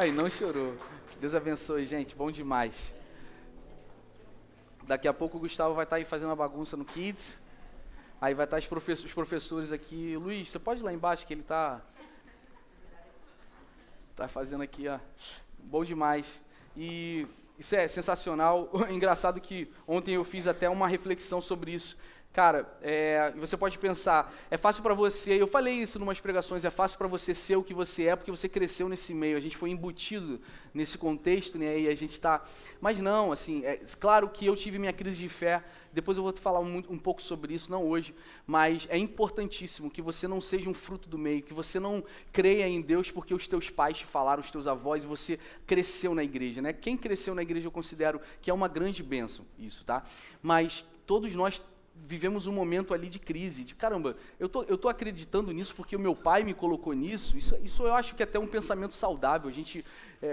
Aí, não chorou. Deus abençoe, gente. Bom demais. Daqui a pouco o Gustavo vai estar aí fazendo uma bagunça no Kids. Aí vai estar os professores aqui. Luiz, você pode ir lá embaixo que ele tá fazendo aqui, ó. Bom demais. E isso é sensacional. Engraçado que ontem eu fiz até uma reflexão sobre isso. Cara, você pode pensar, é fácil para você, eu falei isso em umas pregações, é fácil para você ser o que você é, porque você cresceu nesse meio, a gente foi embutido nesse contexto, né, e a gente está... Mas não, assim, claro que eu tive minha crise de fé, depois eu vou te falar um pouco sobre isso, não hoje, mas é importantíssimo que você não seja um fruto do meio, que você não creia em Deus porque os teus pais te falaram, os teus avós, e você cresceu na igreja, né? Quem cresceu na igreja eu considero que é uma grande bênção, isso, tá? Mas todos nós vivemos um momento ali de crise, de caramba, eu tô acreditando nisso porque o meu pai me colocou nisso, isso eu acho que é até um pensamento saudável, a gente,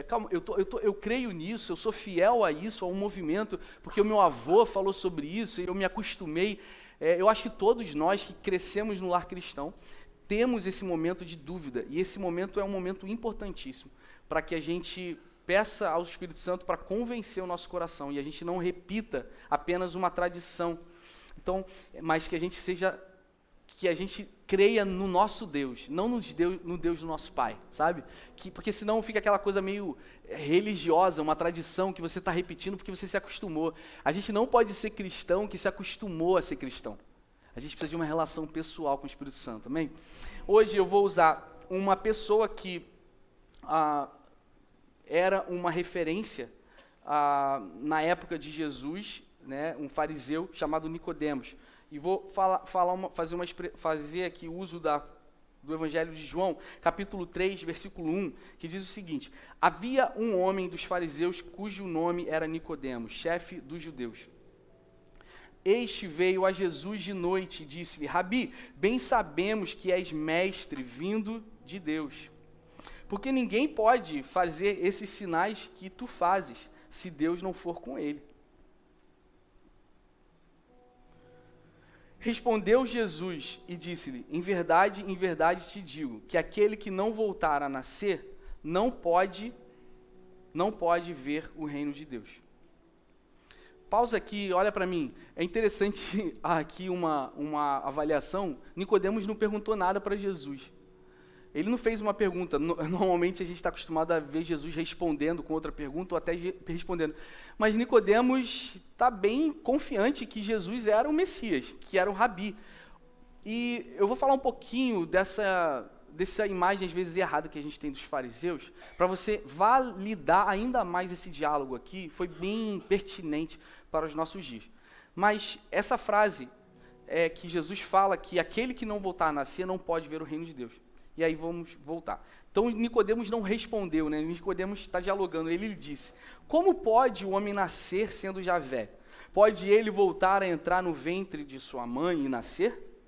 calma, eu creio nisso, eu sou fiel a isso, a um movimento, porque o meu avô falou sobre isso, e eu me acostumei, eu acho que todos nós que crescemos no lar cristão, temos esse momento de dúvida, e esse momento é um momento importantíssimo, para que a gente peça ao Espírito Santo para convencer o nosso coração, e a gente não repita apenas uma tradição. Então, mas que a gente creia no nosso Deus, não no Deus do nosso Pai, sabe? Porque senão fica aquela coisa meio religiosa, uma tradição que você está repetindo porque você se acostumou. A gente não pode ser cristão que se acostumou a ser cristão. A gente precisa de uma relação pessoal com o Espírito Santo, amém? Hoje eu vou usar uma pessoa que era uma referência na época de Jesus, né, um fariseu chamado Nicodemos, e vou fazer aqui uso do Evangelho de João, capítulo 3, versículo 1, que diz o seguinte: havia um homem dos fariseus cujo nome era Nicodemos, chefe dos judeus. Este veio a Jesus de noite e disse-lhe: Rabi, bem sabemos que és mestre vindo de Deus, porque ninguém pode fazer esses sinais que tu fazes, se Deus não for com ele. Respondeu Jesus e disse-lhe: em verdade te digo, que aquele que não voltar a nascer, não pode ver o reino de Deus. Pausa aqui, olha para mim, é interessante aqui uma avaliação. Nicodemos não perguntou nada para Jesus. Ele não fez uma pergunta, normalmente a gente está acostumado a ver Jesus respondendo com outra pergunta ou até respondendo. Mas Nicodemos está bem confiante que Jesus era o Messias, que era o Rabi. E eu vou falar um pouquinho dessa imagem, às vezes, errada que a gente tem dos fariseus, para você validar ainda mais esse diálogo aqui, foi bem pertinente para os nossos dias. Mas essa frase é que Jesus fala que aquele que não voltar a nascer não pode ver o reino de Deus. E aí vamos voltar. Então Nicodemos não respondeu, né? Nicodemos está dialogando. Ele lhe disse: como pode o homem nascer sendo já velho? Pode ele voltar a entrar no ventre de sua mãe e nascer?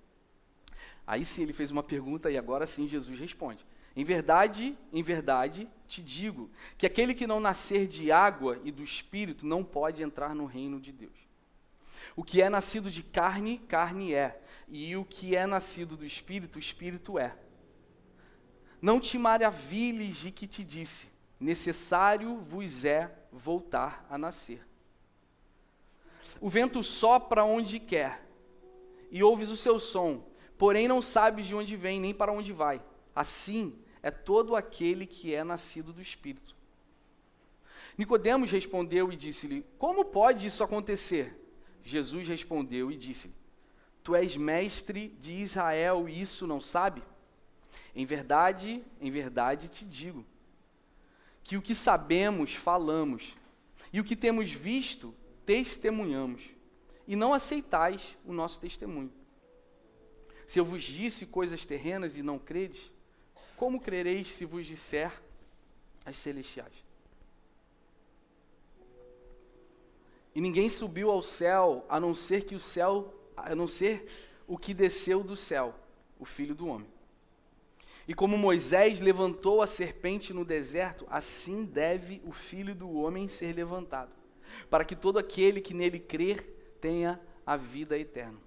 Aí sim ele fez uma pergunta e agora sim Jesus responde: em verdade te digo, que aquele que não nascer de água e do Espírito não pode entrar no reino de Deus. O que é nascido de carne, carne é, e o que é nascido do Espírito, Espírito é. Não te maravilhes de que te disse, necessário vos é voltar a nascer. O vento sopra onde quer, e ouves o seu som, porém não sabes de onde vem, nem para onde vai. Assim é todo aquele que é nascido do Espírito. Nicodemos respondeu e disse-lhe: como pode isso acontecer? Jesus respondeu e disse-lhe: tu és mestre de Israel e isso não sabe? Em verdade te digo, que o que sabemos, falamos, e o que temos visto, testemunhamos, e não aceitais o nosso testemunho. Se eu vos disse coisas terrenas e não credes, como crereis se vos disser as celestiais? E ninguém subiu ao céu, a não ser o que desceu do céu, o Filho do Homem. E como Moisés levantou a serpente no deserto, assim deve o Filho do Homem ser levantado, para que todo aquele que nele crer tenha a vida eterna.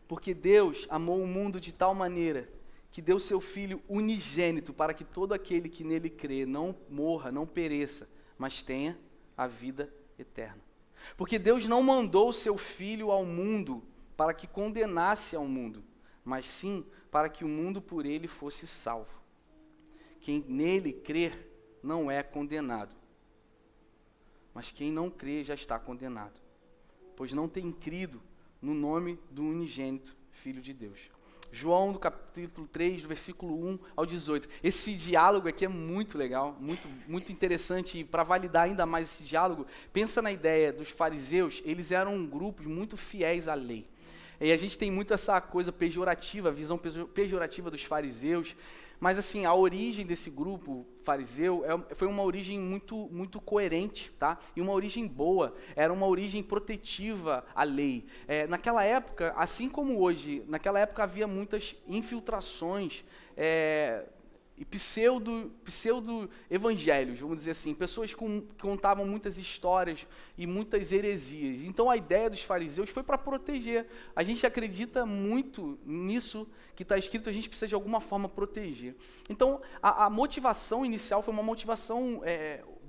Porque Deus amou o mundo de tal maneira que deu seu Filho unigênito para que todo aquele que nele crê não morra, não pereça, mas tenha a vida eterna. Porque Deus não mandou o seu Filho ao mundo para que condenasse ao mundo, mas sim para que o mundo por ele fosse salvo. Quem nele crer não é condenado, mas quem não crê já está condenado, pois não tem crido no nome do unigênito Filho de Deus. João, do capítulo 3, do versículo 1 ao 18. Esse diálogo aqui é muito legal, muito interessante, e para validar ainda mais esse diálogo, pensa na ideia dos fariseus. Eles eram um grupo muito fiéis à lei. E a gente tem muito essa coisa pejorativa, a visão pejorativa dos fariseus, mas assim, a origem desse grupo fariseu foi uma origem muito coerente, tá? E uma origem boa, era uma origem protetiva à lei. Naquela época, assim como hoje, naquela época havia muitas infiltrações e pseudo-evangelhos, vamos dizer assim, pessoas que contavam muitas histórias e muitas heresias. Então a ideia dos fariseus foi para proteger. A gente acredita muito nisso que está escrito, a gente precisa de alguma forma proteger. Então a motivação inicial foi uma motivação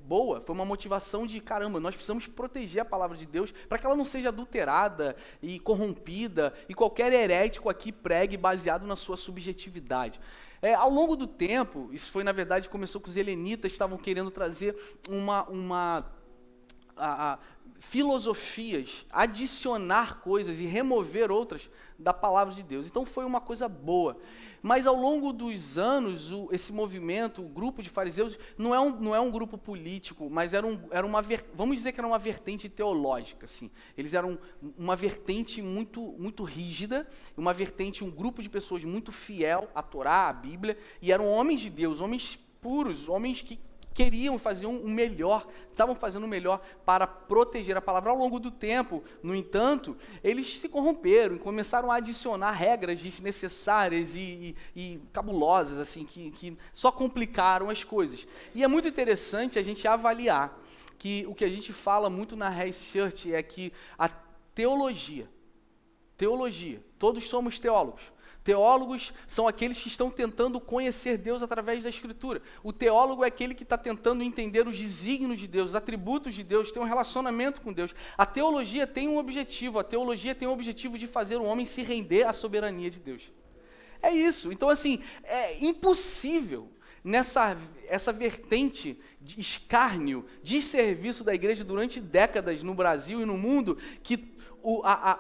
boa, foi uma motivação de, caramba, nós precisamos proteger a palavra de Deus para que ela não seja adulterada e corrompida, e qualquer herético aqui pregue baseado na sua subjetividade. Ao longo do tempo, isso foi, na verdade, começou com os helenitas, estavam querendo trazer filosofias, adicionar coisas e remover outras da palavra de Deus. Então foi uma coisa boa. Mas ao longo dos anos, esse movimento, o grupo de fariseus, não é um grupo político, mas vamos dizer que era uma vertente teológica. Assim. Eles eram uma vertente muito rígida, um grupo de pessoas muito fiel à Torá, à Bíblia, e eram homens de Deus, homens puros, homens que queriam fazer o melhor, estavam fazendo o melhor para proteger a palavra. Ao longo do tempo, no entanto, eles se corromperam e começaram a adicionar regras desnecessárias e cabulosas, assim, que só complicaram as coisas. E é muito interessante a gente avaliar que o que a gente fala muito na Res Church é que a teologia, todos somos teólogos. Teólogos são aqueles que estão tentando conhecer Deus através da Escritura. O teólogo é aquele que está tentando entender os desígnios de Deus, os atributos de Deus, ter um relacionamento com Deus. A teologia tem um objetivo, de fazer o homem se render à soberania de Deus. É isso. Então, assim, é impossível essa vertente de escárnio, de serviço da igreja durante décadas no Brasil e no mundo, que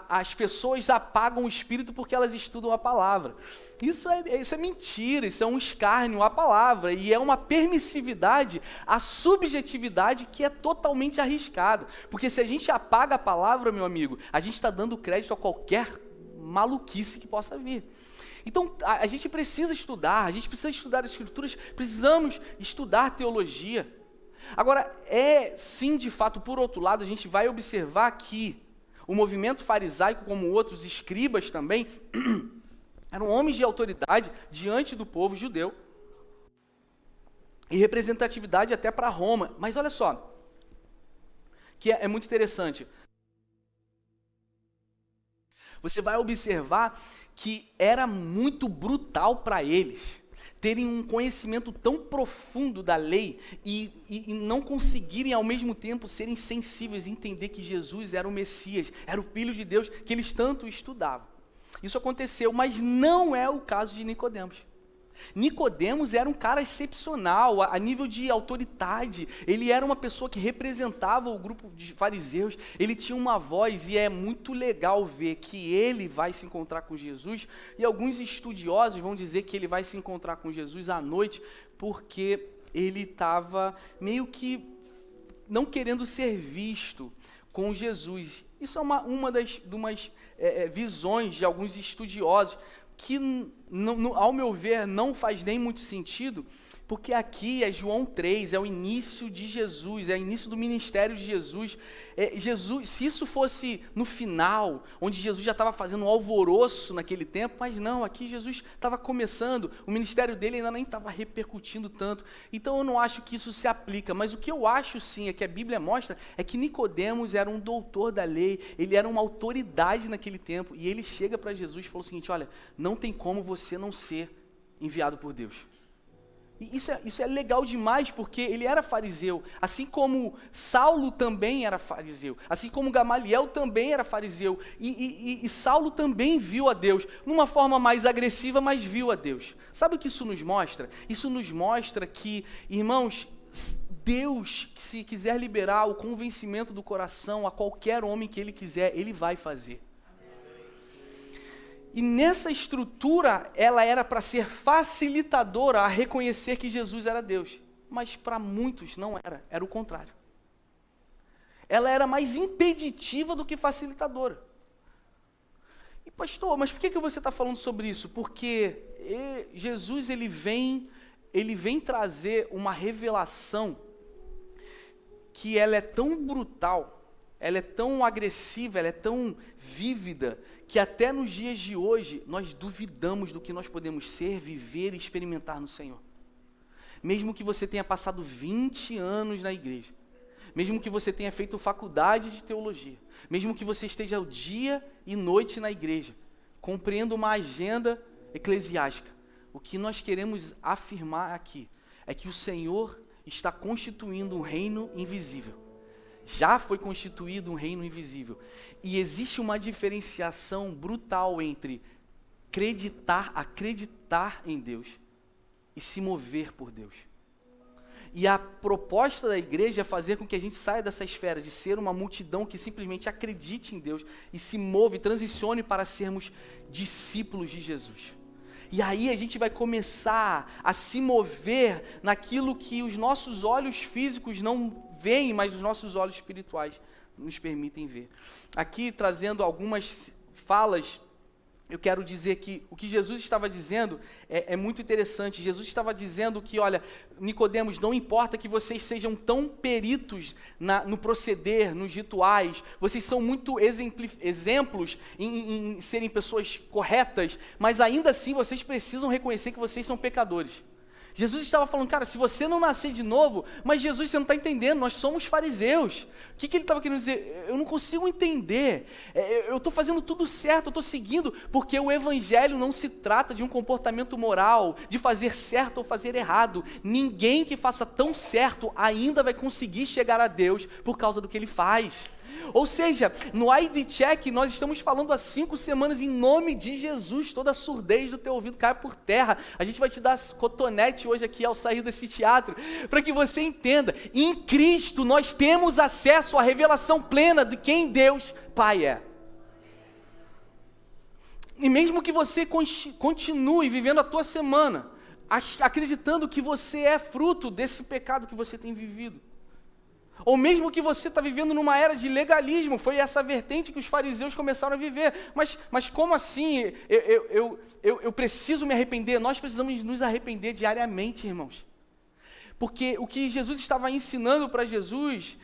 as pessoas apagam o espírito porque elas estudam a palavra. Isso é mentira, isso é um escárnio à palavra, e é uma permissividade à subjetividade que é totalmente arriscada. Porque se a gente apaga a palavra, meu amigo, a gente está dando crédito a qualquer maluquice que possa vir. Então, a gente precisa estudar as Escrituras, precisamos estudar teologia. Agora, sim, de fato, por outro lado, a gente vai observar que o movimento farisaico, como outros escribas também, eram homens de autoridade diante do povo judeu e representatividade até para Roma. Mas olha só, que é muito interessante. Você vai observar que era muito brutal para eles terem um conhecimento tão profundo da lei e não conseguirem ao mesmo tempo serem sensíveis e entender que Jesus era o Messias, era o Filho de Deus, que eles tanto estudavam. Isso aconteceu, mas não é o caso de Nicodemos. Nicodemos era um cara excepcional a nível de autoridade. Ele era uma pessoa que representava o grupo de fariseus. Ele tinha uma voz, e é muito legal ver que ele vai se encontrar com Jesus. E alguns estudiosos vão dizer que ele vai se encontrar com Jesus à noite, porque ele estava meio que não querendo ser visto com Jesus. Isso é uma das visões de alguns estudiosos, que, ao meu ver, não faz nem muito sentido, porque aqui é João 3, é o início de Jesus, é o início do ministério de Jesus. Jesus, se isso fosse no final, onde Jesus já estava fazendo um alvoroço naquele tempo, mas não, aqui Jesus estava começando, o ministério dele ainda nem estava repercutindo tanto, então eu não acho que isso se aplica, mas o que eu acho sim, é que a Bíblia mostra, é que Nicodemos era um doutor da lei, ele era uma autoridade naquele tempo, e ele chega para Jesus e falou o seguinte: olha, não tem como você não ser enviado por Deus. E isso é legal demais, porque ele era fariseu, assim como Saulo também era fariseu, assim como Gamaliel também era fariseu, e Saulo também viu a Deus, numa forma mais agressiva, mas viu a Deus. Sabe o que isso nos mostra? Isso nos mostra que, irmãos, Deus, se quiser liberar o convencimento do coração a qualquer homem que Ele quiser, Ele vai fazer. E nessa estrutura, ela era para ser facilitadora a reconhecer que Jesus era Deus. Mas para muitos não era, era o contrário. Ela era mais impeditiva do que facilitadora. E pastor, mas por que você está falando sobre isso? Porque Jesus ele vem trazer uma revelação que ela é tão brutal, ela é tão agressiva, ela é tão vívida, que até nos dias de hoje, nós duvidamos do que nós podemos ser, viver e experimentar no Senhor. Mesmo que você tenha passado 20 anos na igreja, mesmo que você tenha feito faculdade de teologia, mesmo que você esteja o dia e noite na igreja, cumprindo uma agenda eclesiástica, o que nós queremos afirmar aqui é que o Senhor está constituindo um reino invisível. Já foi constituído um reino invisível. E existe uma diferenciação brutal entre acreditar em Deus e se mover por Deus. E a proposta da igreja é fazer com que a gente saia dessa esfera de ser uma multidão que simplesmente acredite em Deus e se move, transicione para sermos discípulos de Jesus. E aí a gente vai começar a se mover naquilo que os nossos olhos físicos não veem, mas os nossos olhos espirituais nos permitem ver. Aqui, trazendo algumas falas, eu quero dizer que o que Jesus estava dizendo é muito interessante. Jesus estava dizendo que, olha, Nicodemos, não importa que vocês sejam tão peritos no proceder, nos rituais, vocês são muito exemplos em serem pessoas corretas, mas ainda assim vocês precisam reconhecer que vocês são pecadores. Jesus estava falando, cara, se você não nascer de novo, mas Jesus, você não está entendendo, nós somos fariseus. O que ele estava querendo dizer? Eu não consigo entender, eu estou fazendo tudo certo, eu estou seguindo, porque o evangelho não se trata de um comportamento moral, de fazer certo ou fazer errado. Ninguém que faça tão certo ainda vai conseguir chegar a Deus por causa do que ele faz. Ou seja, no ID Check nós estamos falando há 5 semanas em nome de Jesus, toda a surdez do teu ouvido cai por terra. A gente vai te dar cotonete hoje aqui ao sair desse teatro, para que você entenda, em Cristo nós temos acesso à revelação plena de quem Deus Pai é. E mesmo que você continue vivendo a tua semana, acreditando que você é fruto desse pecado que você tem vivido, ou mesmo que você está vivendo numa era de legalismo, foi essa vertente que os fariseus começaram a viver. Mas como assim? Eu preciso me arrepender? Nós precisamos nos arrepender diariamente, irmãos. Porque o que Jesus estava ensinando para Jesus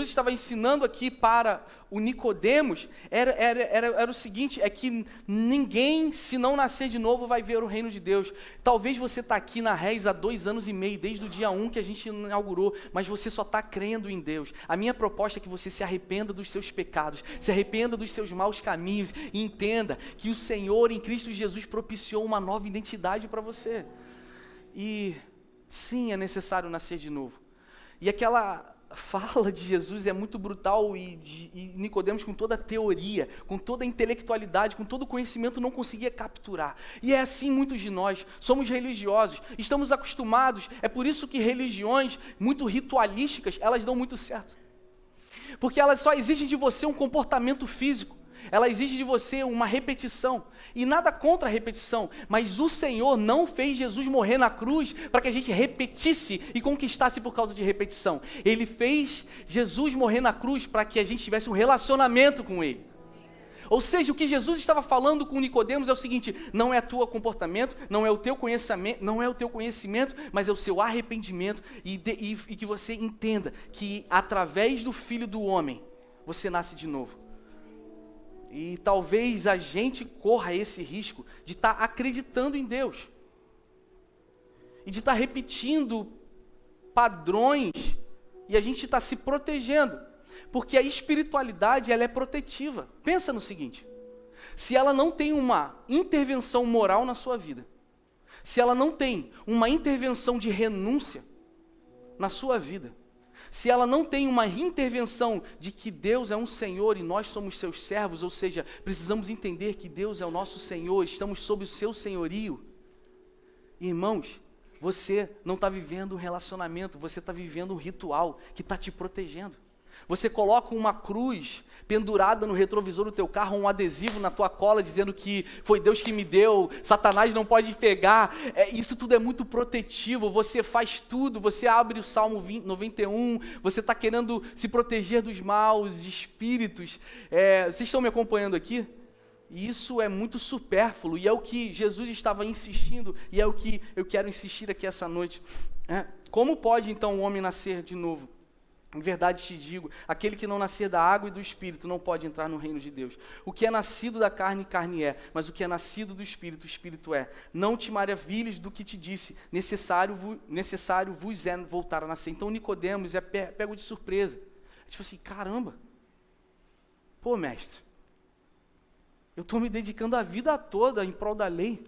estava ensinando aqui para o Nicodemos, era o seguinte, é que ninguém, se não nascer de novo, vai ver o reino de Deus. Talvez você está aqui na Reis há 2 anos e meio, desde o dia 1 que a gente inaugurou, mas você só está crendo em Deus. A minha proposta é que você se arrependa dos seus pecados, se arrependa dos seus maus caminhos e entenda que o Senhor em Cristo Jesus propiciou uma nova identidade para você. E sim, é necessário nascer de novo. E aquela fala de Jesus é muito brutal e Nicodemos, com toda a teoria, com toda a intelectualidade, com todo o conhecimento, não conseguia capturar. E é assim muitos de nós, somos religiosos, estamos acostumados, é por isso que religiões muito ritualísticas, elas dão muito certo. Porque elas só exigem de você um comportamento físico. Ela exige de você uma repetição, e nada contra a repetição, mas o Senhor não fez Jesus morrer na cruz para que a gente repetisse e conquistasse por causa de repetição. Ele fez Jesus morrer na cruz para que a gente tivesse um relacionamento com Ele. Ou seja, o que Jesus estava falando com Nicodemos é o seguinte: não é o teu comportamento, não é o teu conhecimento, mas é o seu arrependimento, e que você entenda que através do Filho do Homem você nasce de novo. E talvez a gente corra esse risco de estar acreditando em Deus. E de estar repetindo padrões. E a gente está se protegendo. Porque a espiritualidade, ela é protetiva. Pensa no seguinte: se ela não tem uma intervenção moral na sua vida, se ela não tem uma intervenção de renúncia na sua vida, se ela não tem uma intervenção de que Deus é um Senhor e nós somos seus servos, ou seja, precisamos entender que Deus é o nosso Senhor, estamos sob o seu senhorio, irmãos, você não está vivendo um relacionamento, você está vivendo um ritual que está te protegendo. Você coloca uma cruz pendurada no retrovisor do teu carro, um adesivo na tua cola dizendo que foi Deus que me deu, Satanás não pode pegar, isso tudo é muito protetivo, você faz tudo, você abre o Salmo 91, você está querendo se proteger dos maus espíritos, vocês estão me acompanhando aqui? E isso é muito supérfluo, e é o que Jesus estava insistindo, e é o que eu quero insistir aqui essa noite. Como pode então o homem nascer de novo? Em verdade te digo, aquele que não nascer da água e do Espírito não pode entrar no reino de Deus. O que é nascido da carne, carne é, mas o que é nascido do Espírito, Espírito é. Não te maravilhes do que te disse, necessário vos é voltar a nascer. Então Nicodemos é pego de surpresa. Tipo assim, caramba, pô mestre, eu estou me dedicando a vida toda em prol da lei,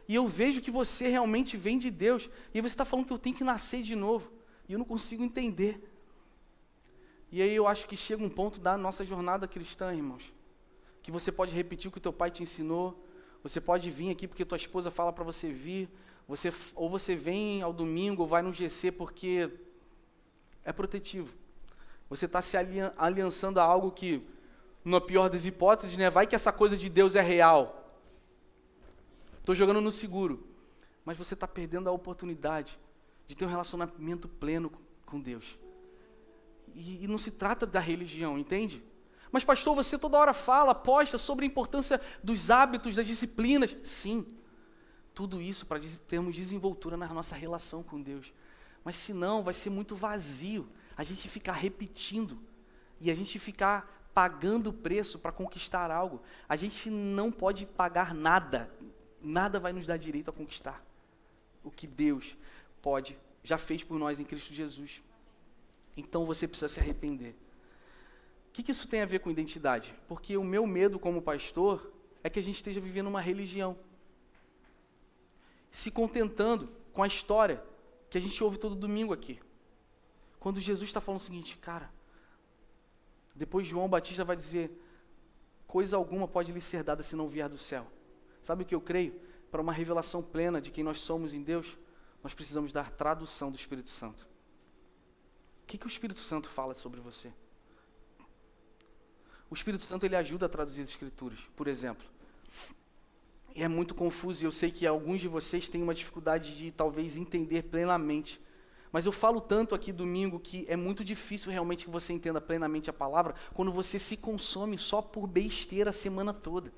e eu vejo que você realmente vem de Deus, e você está falando que eu tenho que nascer de novo, e eu não consigo entender. E aí eu acho que chega um ponto da nossa jornada cristã, irmãos, que você pode repetir o que o teu pai te ensinou, você pode vir aqui porque tua esposa fala para você vir, ou você vem ao domingo, ou vai no GC porque é protetivo. Você está se aliançando a algo que, na pior das hipóteses, né, vai que essa coisa de Deus é real. Estou jogando no seguro, mas você está perdendo a oportunidade de ter um relacionamento pleno com Deus. E não se trata da religião, entende? Mas pastor, você toda hora fala, posta sobre a importância dos hábitos, das disciplinas. Sim, tudo isso para termos desenvoltura na nossa relação com Deus. Mas senão vai ser muito vazio a gente ficar repetindo e a gente ficar pagando o preço para conquistar algo. A gente não pode pagar nada, nada vai nos dar direito a conquistar o que Deus já fez por nós em Cristo Jesus. Então você precisa se arrepender. O que isso tem a ver com identidade? Porque o meu medo como pastor é que a gente esteja vivendo uma religião, se contentando com a história que a gente ouve todo domingo aqui. Quando Jesus está falando o seguinte, cara, depois João Batista vai dizer, coisa alguma pode lhe ser dada se não vier do céu. Sabe o que eu creio? Para uma revelação plena de quem nós somos em Deus, nós precisamos dar tradução do Espírito Santo. O que o Espírito Santo fala sobre você? O Espírito Santo ele ajuda a traduzir as Escrituras, por exemplo. E é muito confuso, e eu sei que alguns de vocês têm uma dificuldade de talvez entender plenamente. Mas eu falo tanto aqui domingo que é muito difícil realmente que você entenda plenamente a palavra quando você se consome só por besteira a semana toda.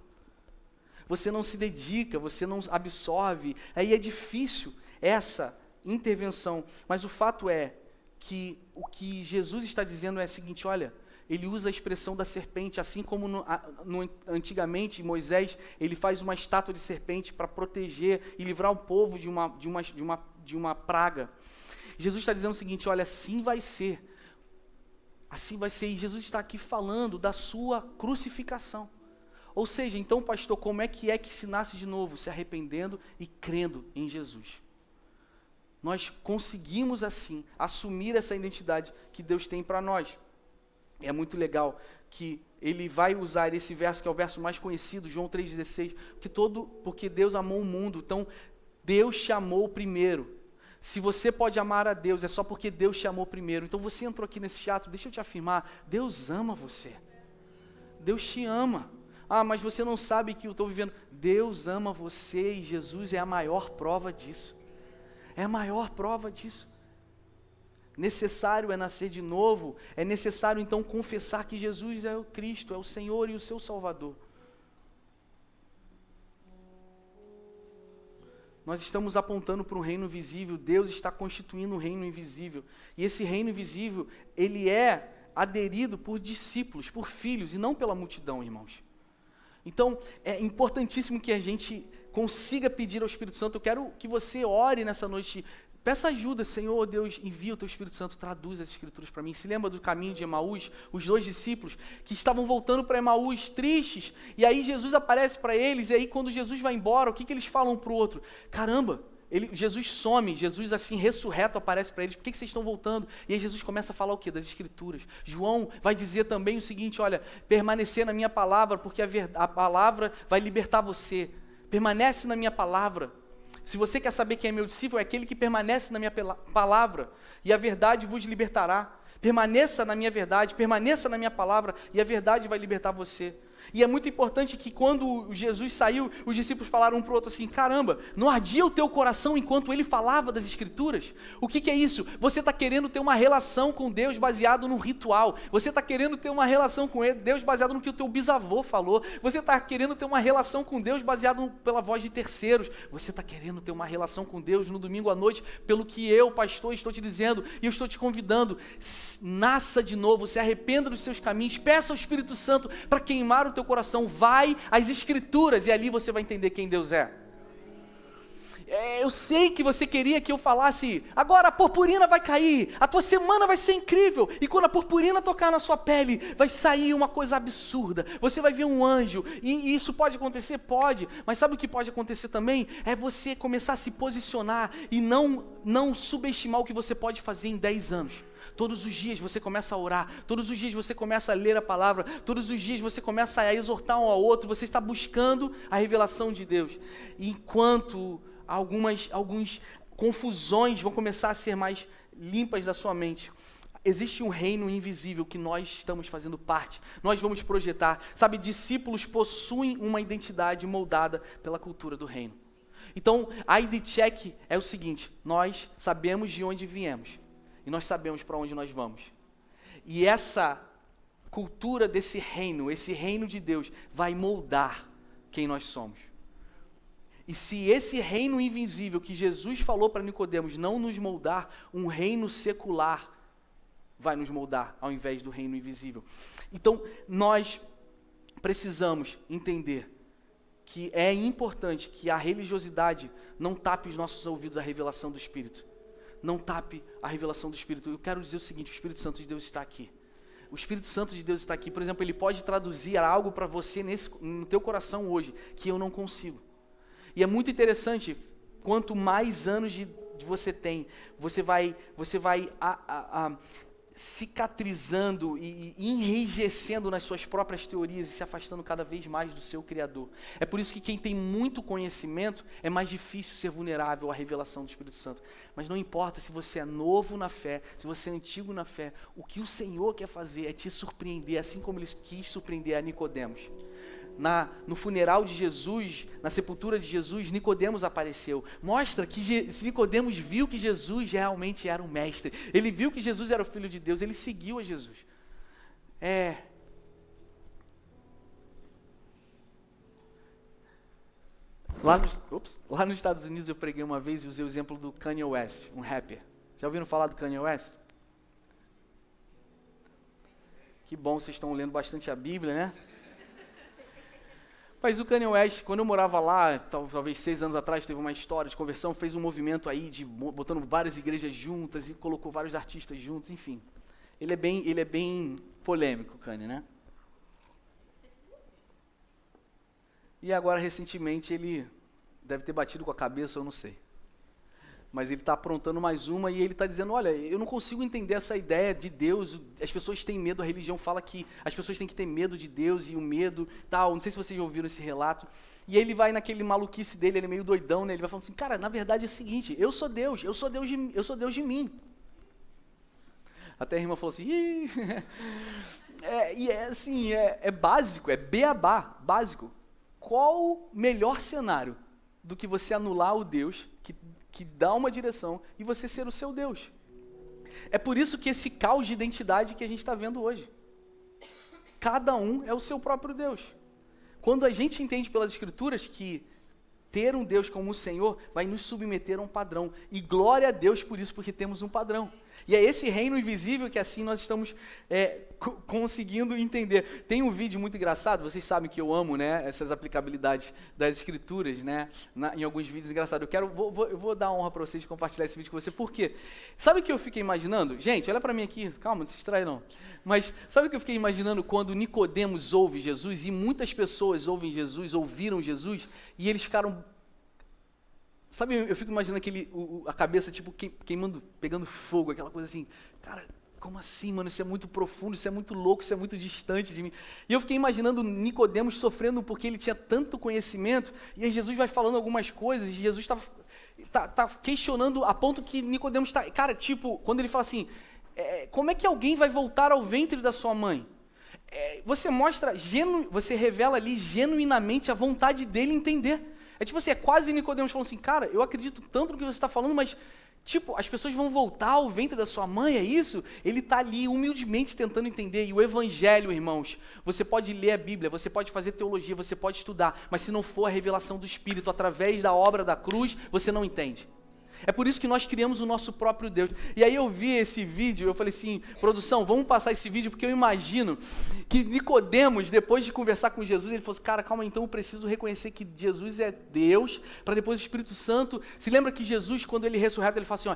Você não se dedica, você não absorve, aí é difícil essa intervenção. Mas o fato é que o que Jesus está dizendo é o seguinte, olha, ele usa a expressão da serpente, assim como antigamente Moisés, ele faz uma estátua de serpente para proteger e livrar o povo de uma praga. Jesus está dizendo o seguinte, olha, assim vai ser, e Jesus está aqui falando da sua crucificação. Ou seja, então pastor, como é que se nasce de novo? Se arrependendo e crendo em Jesus. Nós conseguimos assim assumir essa identidade que Deus tem para nós. É muito legal que ele vai usar esse verso, que é o verso mais conhecido, João 3,16, porque Deus amou o mundo, então Deus te amou primeiro. Se você pode amar a Deus, é só porque Deus te amou primeiro. Então você entrou aqui nesse teatro, deixa eu te afirmar, Deus ama você. Deus te ama. Ah, mas você não sabe que eu estou vivendo. Deus ama você e Jesus é a maior prova disso. É a maior prova disso. Necessário é nascer de novo, é necessário então confessar que Jesus é o Cristo, é o Senhor e o seu Salvador. Nós estamos apontando para um reino visível, Deus está constituindo um reino invisível. E esse reino invisível, ele é aderido por discípulos, por filhos, e não pela multidão, irmãos. Então, é importantíssimo que a gente consiga pedir ao Espírito Santo. Eu quero que você ore nessa noite Peça ajuda, Senhor Deus, envia o teu Espírito Santo, traduz as Escrituras para mim. Se lembra do caminho de Emaús, os 2 discípulos que estavam voltando para Emaús tristes, e aí Jesus aparece para eles, e aí quando Jesus vai embora, o que eles falam um para o outro? Caramba, Jesus some, Jesus assim ressurreto aparece para eles, por que vocês estão voltando? E aí Jesus começa a falar o quê? Das Escrituras. João vai dizer também o seguinte, olha, permanecer na minha palavra, porque a palavra vai libertar você. Permanece na minha palavra. Se você quer saber quem é meu discípulo, é aquele que permanece na minha palavra, e a verdade vos libertará. Permaneça na minha verdade, permaneça na minha palavra, e a verdade vai libertar você. E é muito importante que quando Jesus saiu, os discípulos falaram um para o outro assim, caramba, não ardia o teu coração enquanto ele falava das Escrituras? O que é isso? Você está querendo ter uma relação com Deus baseado num ritual, você está querendo ter uma relação com Deus baseado no que o teu bisavô falou, você está querendo ter uma relação com Deus baseado pela voz de terceiros, você está querendo ter uma relação com Deus no domingo à noite, pelo que eu, pastor, estou te dizendo, e eu estou te convidando, nasça de novo, se arrependa dos seus caminhos, peça ao Espírito Santo para queimar o teu coração, vai às Escrituras e ali você vai entender quem Deus é. Eu sei que você queria que eu falasse, agora a purpurina vai cair, a tua semana vai ser incrível, e quando a purpurina tocar na sua pele, vai sair uma coisa absurda, você vai ver um anjo, e isso pode acontecer? Pode, mas sabe o que pode acontecer também? É você começar a se posicionar e não subestimar o que você pode fazer em 10 anos. Todos os dias você começa a orar, todos os dias você começa a ler a palavra, todos os dias você começa a exortar um ao outro, você está buscando a revelação de Deus. E enquanto algumas confusões vão começar a ser mais limpas da sua mente, existe um reino invisível que nós estamos fazendo parte, nós vamos projetar. Sabe, discípulos possuem uma identidade moldada pela cultura do reino. Então, a ID check é o seguinte, nós sabemos de onde viemos. E nós sabemos para onde nós vamos. E essa cultura desse reino, esse reino de Deus, vai moldar quem nós somos. E se esse reino invisível que Jesus falou para Nicodemos não nos moldar, um reino secular vai nos moldar, ao invés do reino invisível. Então, nós precisamos entender que é importante que a religiosidade não tape os nossos ouvidos à revelação do Espírito. Não tape a revelação do Espírito. Eu quero dizer o seguinte, o Espírito Santo de Deus está aqui. O Espírito Santo de Deus está aqui. Por exemplo, ele pode traduzir algo para você no teu coração hoje, que eu não consigo. E é muito interessante, quanto mais anos de você tem, você vai cicatrizando e enrijecendo nas suas próprias teorias e se afastando cada vez mais do seu Criador. É por isso que quem tem muito conhecimento é mais difícil ser vulnerável à revelação do Espírito Santo. Mas não importa se você é novo na fé, se você é antigo na fé, o que o Senhor quer fazer é te surpreender, assim como Ele quis surpreender a Nicodemos. No funeral de Jesus, na sepultura de Jesus, Nicodemos apareceu. Mostra que Nicodemos viu que Jesus realmente era um mestre. Ele viu que Jesus era o Filho de Deus, ele seguiu a Jesus. Lá nos Estados Unidos eu preguei uma vez e usei o exemplo do Kanye West, um rapper. Já ouviram falar do Kanye West? Que bom, vocês estão lendo bastante a Bíblia, né? Mas o Kanye West, quando eu morava lá, talvez 6 anos atrás, teve uma história de conversão, fez um movimento aí de botando várias igrejas juntas e colocou vários artistas juntos, enfim. Ele é bem polêmico, o Kanye, né? E agora, recentemente, ele deve ter batido com a cabeça, eu não sei. Mas ele está aprontando mais uma e ele está dizendo, olha, eu não consigo entender essa ideia de Deus, as pessoas têm medo, a religião fala que as pessoas têm que ter medo de Deus e o medo, tal, não sei se vocês já ouviram esse relato, e ele vai naquele maluquice dele, ele é meio doidão, né? Ele vai falando assim, cara, na verdade é o seguinte, eu sou Deus de mim. Até a irmã falou assim, é básico, é beabá, básico. Qual o melhor cenário do que você anular o Deus que dá uma direção e você ser o seu Deus? É por isso que esse caos de identidade que a gente está vendo hoje. Cada um é o seu próprio Deus. Quando a gente entende pelas Escrituras que ter um Deus como o Senhor vai nos submeter a um padrão. E glória a Deus por isso, porque temos um padrão. E é esse reino invisível que assim nós estamos conseguindo entender. Tem um vídeo muito engraçado, vocês sabem que eu amo, né, essas aplicabilidades das escrituras, né, em alguns vídeos engraçados. Eu vou dar a honra para vocês de compartilhar esse vídeo com você. Por quê? Sabe o que eu fiquei imaginando? Gente, olha para mim aqui, calma, não se distrai não. Mas sabe o que eu fiquei imaginando quando Nicodemos ouve Jesus e muitas pessoas ouvem Jesus, ouviram Jesus e eles ficaram... Sabe, eu fico imaginando a cabeça tipo queimando, pegando fogo, aquela coisa assim, cara, como assim, mano, isso é muito profundo, isso é muito louco, isso é muito distante de mim. E eu fiquei imaginando Nicodemos sofrendo porque ele tinha tanto conhecimento, e aí Jesus vai falando algumas coisas, e Jesus tá questionando a ponto que Nicodemos está, cara, tipo, quando ele fala assim, como é que alguém vai voltar ao ventre da sua mãe? Você você revela ali genuinamente a vontade dele entender. É tipo assim, é quase Nicodemos falando assim, cara, eu acredito tanto no que você está falando, mas, tipo, as pessoas vão voltar ao ventre da sua mãe, é isso? Ele está ali humildemente tentando entender. E o Evangelho, irmãos, você pode ler a Bíblia, você pode fazer teologia, você pode estudar, mas se não for a revelação do Espírito através da obra da cruz, você não entende. É por isso que nós criamos o nosso próprio Deus. E aí eu vi esse vídeo, eu falei assim, produção, vamos passar esse vídeo, porque eu imagino que Nicodemos, depois de conversar com Jesus, ele falou assim, cara, calma, então eu preciso reconhecer que Jesus é Deus, para depois o Espírito Santo... Se lembra que Jesus, quando ele ressurreta, ele fala assim, ó,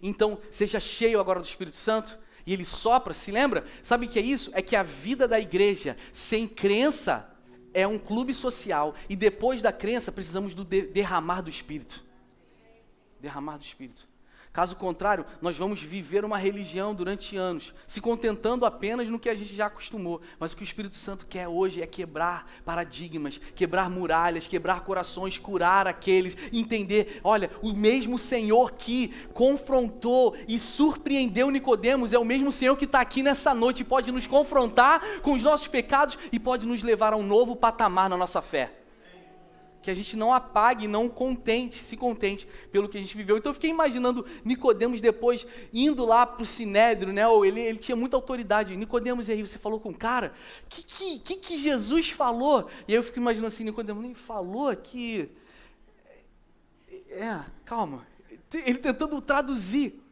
então seja cheio agora do Espírito Santo? E ele sopra, se lembra? Sabe o que é isso? É que a vida da igreja, sem crença, é um clube social, e depois da crença, precisamos do derramar do Espírito. Derramar do Espírito. Caso contrário, nós vamos viver uma religião durante anos, se contentando apenas no que a gente já acostumou. Mas o que o Espírito Santo quer hoje é quebrar paradigmas, quebrar muralhas, quebrar corações, curar aqueles, entender, olha, o mesmo Senhor que confrontou e surpreendeu Nicodemos é o mesmo Senhor que está aqui nessa noite e pode nos confrontar com os nossos pecados e pode nos levar a um novo patamar na nossa fé. Que a gente não apague, não se contente pelo que a gente viveu. Então eu fiquei imaginando Nicodemos depois indo lá para o Sinédrio, né? Ou ele tinha muita autoridade. Nicodemos, e aí você falou com o cara, que Jesus falou? E aí eu fico imaginando assim, Nicodemos nem falou que... calma. Ele tentando traduzir.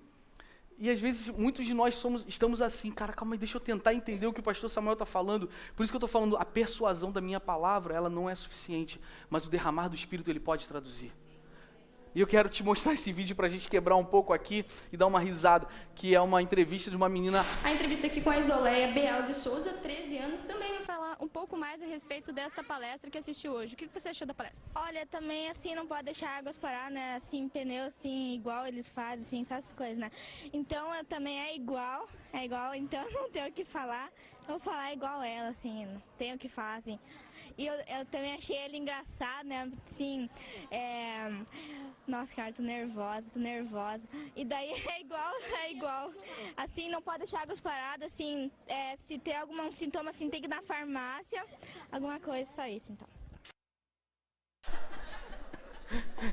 E às vezes muitos de nós estamos assim, cara, calma aí, deixa eu tentar entender o que o pastor Samuel está falando. Por isso que eu estou falando, a persuasão da minha palavra, ela não é suficiente, mas o derramar do Espírito ele pode traduzir. E eu quero te mostrar esse vídeo para a gente quebrar um pouco aqui e dar uma risada, que é uma entrevista de uma menina... A entrevista aqui com a Isoleia Beal de Souza, 13 anos, também vai falar um pouco mais a respeito desta palestra que assistiu hoje. O que você achou da palestra? Olha, também assim, não pode deixar águas parar, né? Assim, pneu, assim, igual eles fazem, assim, essas coisas, né? Então, também é igual, então não tenho o que falar. Eu vou falar igual ela, assim, não tenho o que falar, assim. E eu também achei ele engraçado, né? Assim, nossa, cara, tô nervosa. E daí é igual. Assim, não pode deixar águas paradas, assim, se tem algum sintoma, assim, tem que ir na farmácia, alguma coisa, só isso, então.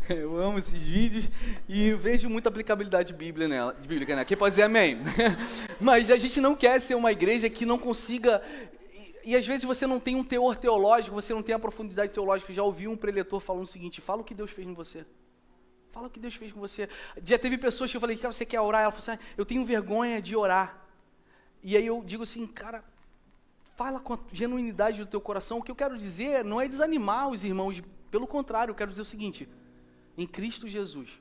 Eu amo esses vídeos e vejo muita aplicabilidade bíblica, né? Quem pode dizer amém? Mas a gente não quer ser uma igreja que não consiga... E às vezes você não tem um teor teológico, você não tem a profundidade teológica. Já ouvi um preletor falando o seguinte, fala o que Deus fez em você. Fala o que Deus fez com você. Já teve pessoas que eu falei, cara, você quer orar? Ela falou assim, eu tenho vergonha de orar. E aí eu digo assim, cara, fala com a genuinidade do teu coração. O que eu quero dizer não é desanimar os irmãos, pelo contrário, eu quero dizer o seguinte, em Cristo Jesus,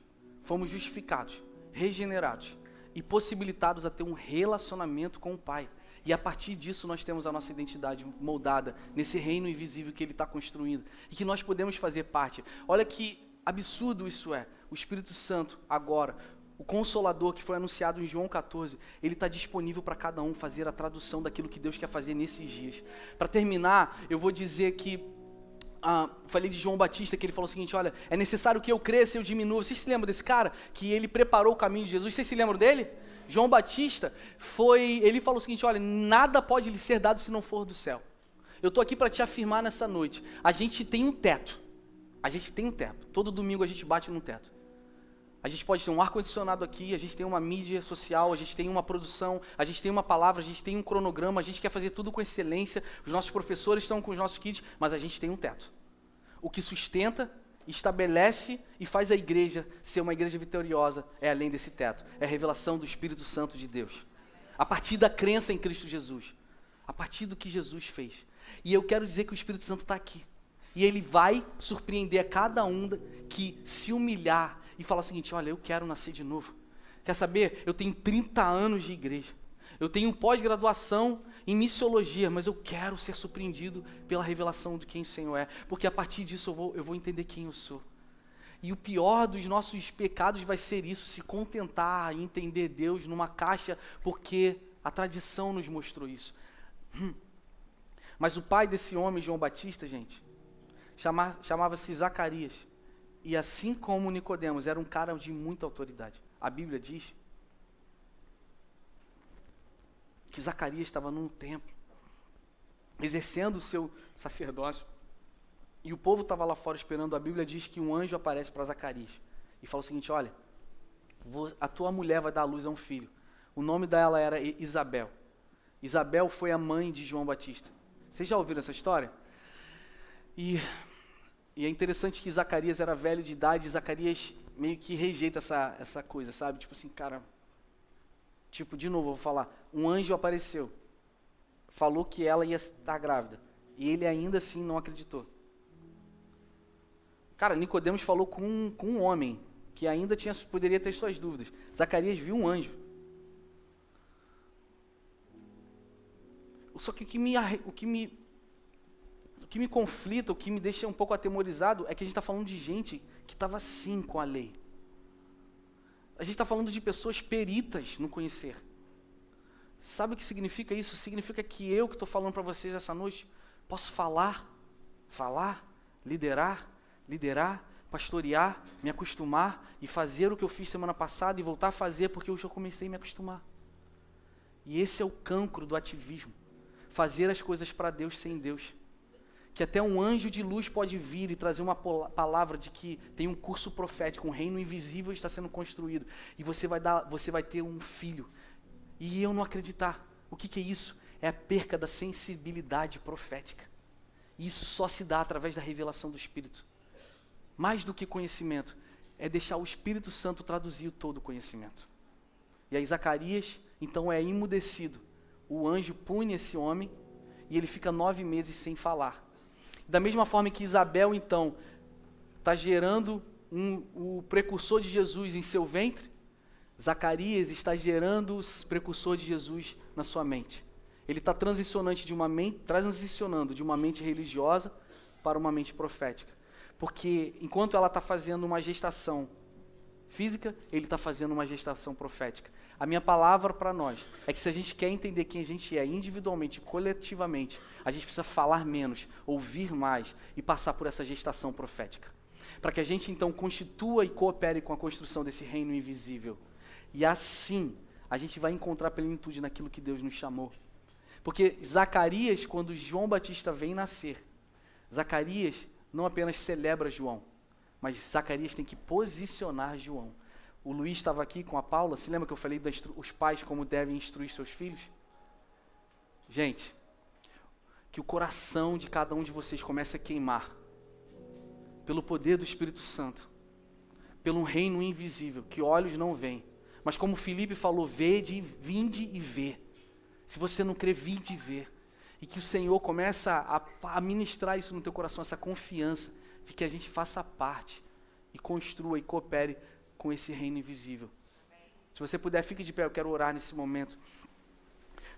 fomos justificados, regenerados e possibilitados a ter um relacionamento com o Pai. E a partir disso nós temos a nossa identidade moldada nesse reino invisível que Ele está construindo. E que nós podemos fazer parte. Olha que absurdo isso é. O Espírito Santo agora, o Consolador que foi anunciado em João 14, ele está disponível para cada um fazer a tradução daquilo que Deus quer fazer nesses dias. Para terminar, eu vou dizer que, falei de João Batista, que ele falou o seguinte, olha, é necessário que eu cresça e eu diminua. Vocês se lembram desse cara? Que ele preparou o caminho de Jesus. Vocês se lembram dele? João Batista ele falou o seguinte, olha, nada pode lhe ser dado se não for do céu. Eu estou aqui para te afirmar nessa noite, a gente tem um teto, todo domingo a gente bate no teto. A gente pode ter um ar-condicionado aqui, a gente tem uma mídia social, a gente tem uma produção, a gente tem uma palavra, a gente tem um cronograma, a gente quer fazer tudo com excelência, os nossos professores estão com os nossos kids, mas a gente tem um teto. O que sustenta estabelece e faz a igreja ser uma igreja vitoriosa é além desse teto. É a revelação do Espírito Santo de Deus. A partir da crença em Cristo Jesus. A partir do que Jesus fez. E eu quero dizer que o Espírito Santo está aqui. E ele vai surpreender a cada um que se humilhar e falar o seguinte: olha, eu quero nascer de novo. Quer saber? Eu tenho 30 anos de igreja. Eu tenho pós-graduação em missiologia, mas eu quero ser surpreendido pela revelação de quem o Senhor é. Porque a partir disso eu vou entender quem eu sou. E o pior dos nossos pecados vai ser isso, se contentar e entender Deus numa caixa, porque a tradição nos mostrou isso. Mas o pai desse homem, João Batista, gente, chamava-se Zacarias. E assim como Nicodemos, era um cara de muita autoridade. A Bíblia diz que Zacarias estava num templo, exercendo o seu sacerdócio. E o povo estava lá fora esperando. A Bíblia diz que um anjo aparece para Zacarias e fala o seguinte: olha, a tua mulher vai dar à luz a um filho. O nome dela era Isabel. Isabel foi a mãe de João Batista. Vocês já ouviram essa história? E é interessante que Zacarias era velho de idade, e Zacarias meio que rejeita essa coisa, sabe? Tipo assim, cara, tipo, de novo, eu vou falar, um anjo apareceu, falou que ela ia estar grávida, e ele ainda assim não acreditou. Cara, Nicodemos falou com um homem, que ainda poderia ter suas dúvidas. Zacarias viu um anjo. Só que o que me conflita, o que me deixa um pouco atemorizado, é que a gente está falando de gente que estava sim com a lei. A gente está falando de pessoas peritas no conhecer. Sabe o que significa isso? Significa que eu que estou falando para vocês essa noite, posso falar, liderar, pastorear, me acostumar e fazer o que eu fiz semana passada e voltar a fazer porque eu já comecei a me acostumar. E esse é o cancro do ativismo. Fazer as coisas para Deus sem Deus. Que até um anjo de luz pode vir e trazer uma palavra de que tem um curso profético, um reino invisível está sendo construído. E você vai ter um filho. E eu não acreditar. O que é isso? É a perca da sensibilidade profética. E isso só se dá através da revelação do Espírito. Mais do que conhecimento, é deixar o Espírito Santo traduzir todo o conhecimento. E aí Zacarias, então, é imudecido. O anjo pune esse homem e ele fica 9 meses sem falar. Da mesma forma que Isabel, então, está gerando o precursor de Jesus em seu ventre, Zacarias está gerando o precursor de Jesus na sua mente. Ele está transicionando de uma mente religiosa para uma mente profética. Porque enquanto ela está fazendo uma gestação física, ele está fazendo uma gestação profética. A minha palavra para nós é que se a gente quer entender quem a gente é individualmente, coletivamente, a gente precisa falar menos, ouvir mais e passar por essa gestação profética. Para que a gente então constitua e coopere com a construção desse reino invisível. E assim, a gente vai encontrar plenitude naquilo que Deus nos chamou. Porque Zacarias, quando João Batista vem nascer, Zacarias não apenas celebra João, mas Zacarias tem que posicionar João. O Luiz estava aqui com a Paula, se lembra que eu falei dos pais como devem instruir seus filhos? Gente, que o coração de cada um de vocês comece a queimar, pelo poder do Espírito Santo, pelo reino invisível, que olhos não veem, mas como Filipe falou, vinde e vê. Se você não crê, vinde e vê. E que o Senhor comece a ministrar isso no teu coração, essa confiança de que a gente faça parte e construa e coopere com esse reino invisível. Se você puder, fique de pé, eu quero orar nesse momento.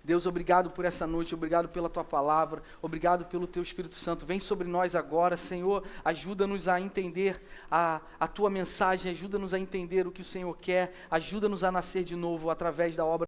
Deus, obrigado por essa noite, obrigado pela Tua palavra, obrigado pelo Teu Espírito Santo. Vem sobre nós agora, Senhor, ajuda-nos a entender a Tua mensagem, ajuda-nos a entender o que o Senhor quer, ajuda-nos a nascer de novo através da obra